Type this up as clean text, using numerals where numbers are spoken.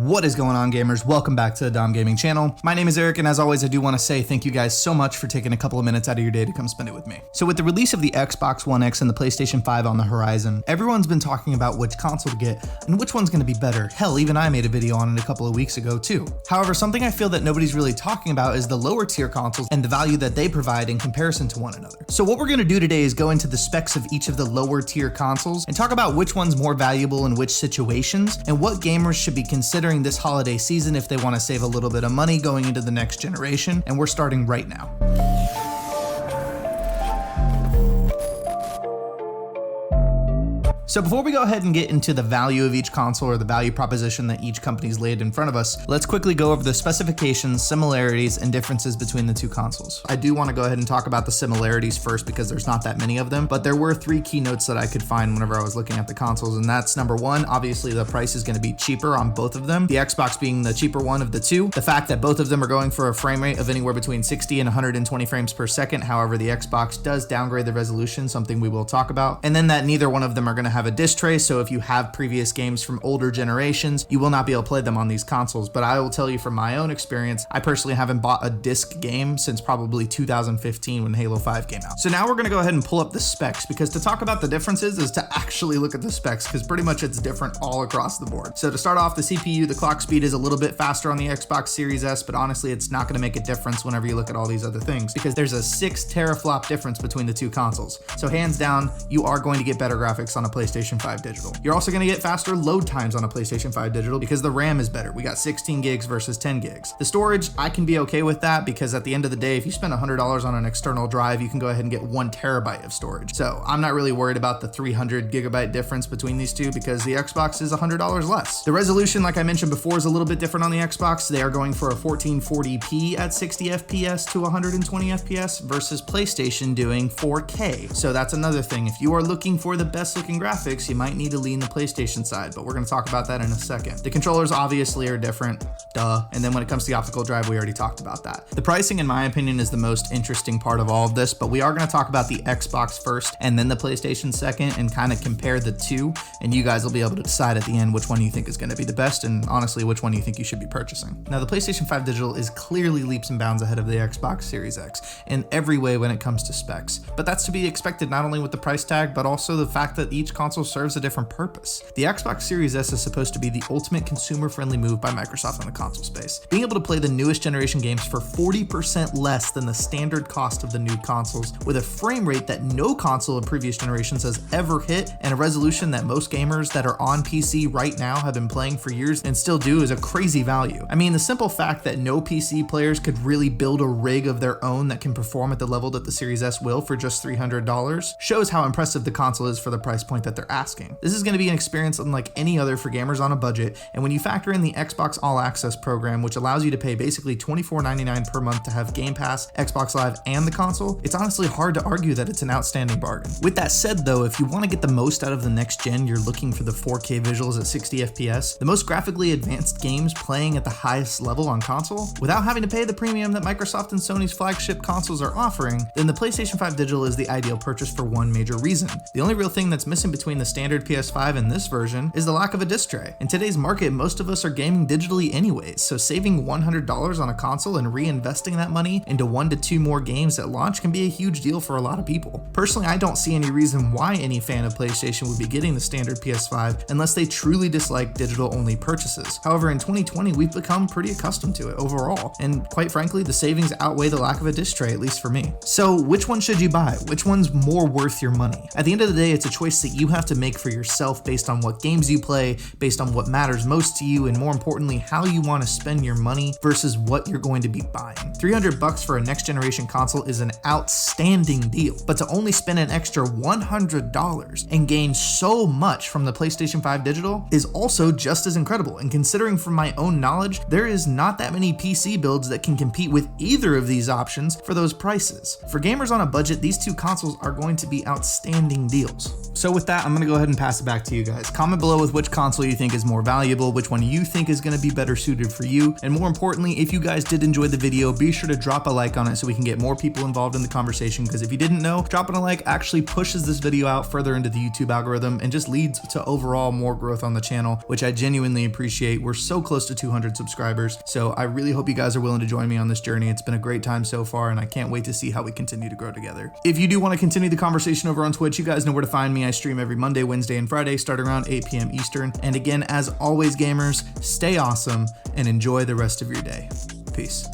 What is going on, gamers? Welcome back to the DomGaming channel. My name is Eric, and as always, I do want to say thank you guys so much for taking a couple of minutes out of your day to come spend it with me. So with the release of the Xbox One X and the PlayStation 5 on the horizon, everyone's been talking about which console to get and which one's going to be better. Hell, even I made a video on it a couple of weeks ago too. However, something I feel that nobody's really talking about is the lower tier consoles and the value that they provide in comparison to one another. So what we're going to do today is go into the specs of each of the lower tier consoles and talk about which one's more valuable in which situations and what gamers should be considering this holiday season if they want to save a little bit of money going into the next generation, and we're starting right now. So before we go ahead and get into the value of each console or the value proposition that each company's laid in front of us, let's quickly go over the specifications, similarities, and differences between the two consoles. I do want to go ahead and talk about the similarities first because there's not that many of them, but there were three keynotes that I could find whenever I was looking at the consoles, and that's number one, obviously the price is going to be cheaper on both of them, the Xbox being the cheaper one of the two, the fact that both of them are going for a frame rate of anywhere between 60 and 120 frames per second, however the Xbox does downgrade the resolution, something we will talk about, and then that neither one of them are going to have a disc tray, so if you have previous games from older generations, you will not be able to play them on these consoles. But I will tell you from my own experience, I personally haven't bought a disc game since probably 2015 when Halo 5 came out. So now we're gonna go ahead and pull up the specs, because to talk about the differences is to actually look at the specs, because pretty much it's different all across the board. So to start off, the CPU, the clock speed is a little bit faster on the Xbox Series S, but honestly, it's not gonna make a difference whenever you look at all these other things, because there's a 6 teraflop difference between the two consoles. So hands down, you are going to get better graphics on a PlayStation 5 digital. You're also going to get faster load times on a PlayStation 5 digital because the RAM is better. We got 16 gigs versus 10 gigs. The storage, I can be okay with that because at the end of the day, if you spend $100 on an external drive, you can go ahead and get 1 terabyte of storage. So I'm not really worried about the 300 gigabyte difference between these two because the Xbox is $100 less. The resolution, like I mentioned before, is a little bit different on the Xbox. They are going for a 1440p at 60 FPS to 120 FPS versus PlayStation doing 4K. So that's another thing. If you are looking for the best looking graphics, you might need to lean the PlayStation side, but we're going to talk about that in a second. The controllers obviously are different, duh. And then when it comes to the optical drive, we already talked about that. The pricing, in my opinion, is the most interesting part of all of this, but we are going to talk about the Xbox first and then the PlayStation second and kind of compare the two, and you guys will be able to decide at the end which one you think is going to be the best and honestly which one you think you should be purchasing. Now, the PlayStation 5 digital is clearly leaps and bounds ahead of the Xbox Series X in every way when it comes to specs, but that's to be expected not only with the price tag, but also the fact that each console serves a different purpose. The Xbox Series S is supposed to be the ultimate consumer-friendly move by Microsoft in the console space, being able to play the newest generation games for 40% less than the standard cost of the new consoles, with a frame rate that no console of previous generations has ever hit, and a resolution that most gamers that are on PC right now have been playing for years and still do is a crazy value. I mean, the simple fact that no PC players could really build a rig of their own that can perform at the level that the Series S will for just $300 shows how impressive the console is for the price point that they're asking. This is going to be an experience unlike any other for gamers on a budget, and when you factor in the Xbox All Access program, which allows you to pay basically $24.99 per month to have Game Pass, Xbox Live, and the console, it's honestly hard to argue that it's an outstanding bargain. With that said though, if you want to get the most out of the next gen, you're looking for the 4K visuals at 60 FPS, the most graphically advanced games playing at the highest level on console, without having to pay the premium that Microsoft and Sony's flagship consoles are offering, then the PlayStation 5 digital is the ideal purchase for one major reason. The only real thing that's missing between the standard PS5 and this version is the lack of a disc tray. In today's market, most of us are gaming digitally anyways, so saving $100 on a console and reinvesting that money into 1 to 2 more games at launch can be a huge deal for a lot of people. Personally, I don't see any reason why any fan of PlayStation would be getting the standard PS5 unless they truly dislike digital-only purchases. However, in 2020, we've become pretty accustomed to it overall, and quite frankly, the savings outweigh the lack of a disc tray, at least for me. So which one should you buy? Which one's more worth your money? At the end of the day, it's a choice that you have to make for yourself based on what games you play, based on what matters most to you, and more importantly, how you want to spend your money versus what you're going to be buying. $300 for a next generation console is an outstanding deal, but to only spend an extra $100 and gain so much from the PlayStation 5 digital is also just as incredible. And considering from my own knowledge, there is not that many PC builds that can compete with either of these options for those prices. For gamers on a budget, these two consoles are going to be outstanding deals. So with that that, I'm gonna go ahead and pass it back to you guys. Comment below with which console you think is more valuable, which one you think is gonna be better suited for you, and more importantly, if you guys did enjoy the video, be sure to drop a like on it so we can get more people involved in the conversation, because if you didn't know, dropping a like actually pushes this video out further into the YouTube algorithm and just leads to overall more growth on the channel, which I genuinely appreciate. We're so close to 200 subscribers, so I really hope you guys are willing to join me on this journey. It's been a great time so far, and I can't wait to see how we continue to grow together. If you do want to continue the conversation over on Twitch, you guys know where to find me. I stream every Monday, Wednesday, and Friday starting around 8 p.m. Eastern. And again, as always, gamers, stay awesome and enjoy the rest of your day. Peace.